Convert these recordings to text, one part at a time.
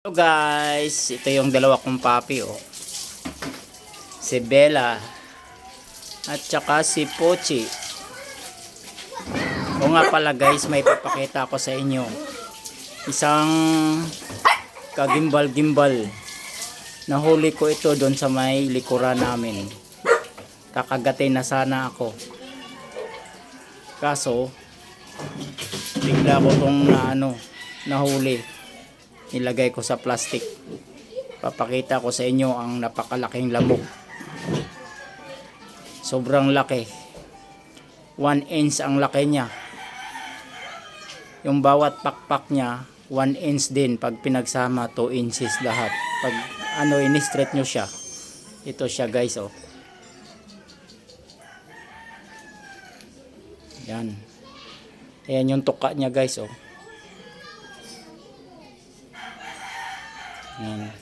Hello guys, ito yung dalawa kong papi si Bella at saka si Pochi. O nga pala guys, may papakita ko sa inyo isang kagimbal-gimbal. Nahuli ko ito doon sa may likuran namin. Kakagatin na sana ako, kaso bigla ko tong nahuli. Nilagay ko sa plastic. Papakita ko sa inyo ang napakalaking lamok. Sobrang laki. 1 inch ang laki niya. Yung bawat pakpak niya 1 inch din. Pag pinagsama 2 inches lahat. Pag in-straight nyo siya, ito siya guys yan. Ayan yung tuka niya guys Yan.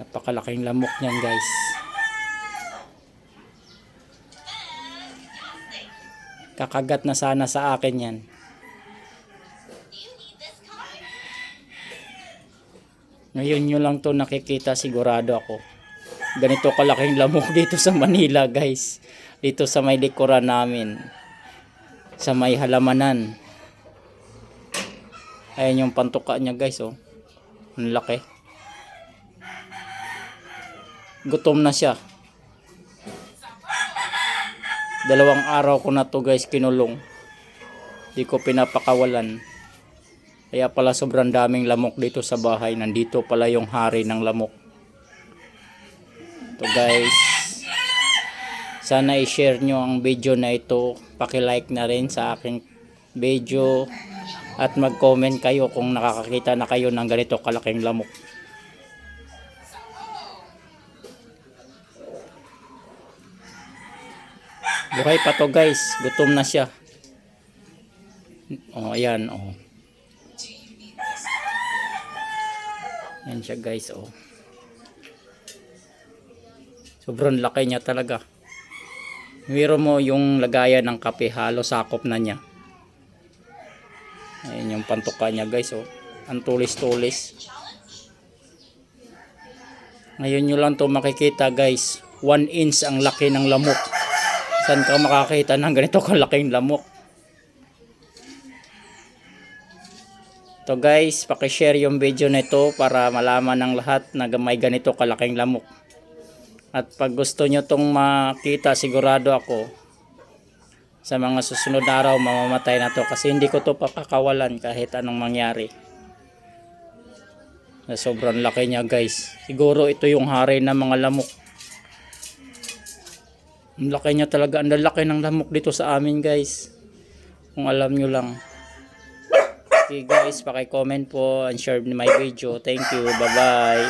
Napakalaking lamok niyan guys. Kakagat na sana sa akin yan. Ngayon nyo lang to nakikita, sigurado ako. Ganito kalaking lamok dito sa Manila guys. Dito sa may likuran namin, sa may halamanan. Ayan yung pantuka niya guys Ang laki. Gutom na siya. 2 araw ko na to guys kinulong. Di ko pinapakawalan. Kaya pala sobrang daming lamok dito sa bahay. Nandito pala yung hari ng lamok. Ito guys. Sana i-share nyo ang video na ito. Paki-like na rin sa aking video. At mag-comment kayo kung nakakakita na kayo ng ganito kalaking lamok. Buhay pa to guys. Gutom na siya. Ayan Ayan siya guys Sobrang laki niya talaga. Miro mo yung lagayan ng kape, halos sakop na niya. Ayan yung pantuka niya guys Ang tulis-tulis. Ngayon nyo lang to makikita guys. 1 inch ang laki ng lamok. Saan ka makakita ng ganito kalaking lamok? To guys, paki-share yung video na ito para malaman ng lahat na may ganito kalaking lamok. At pag gusto nyo tong makita, sigurado ako sa mga susunod na araw mamamatay na to, kasi hindi ko to pakakawalan kahit anong mangyari. Sobrang laki niya guys. Siguro ito yung hari ng mga lamok. Ang laki niya talaga. Ang laki ng lamok dito sa amin guys. Kung alam nyo lang. Okay guys, paki-comment po and share my video. Thank you. Bye bye.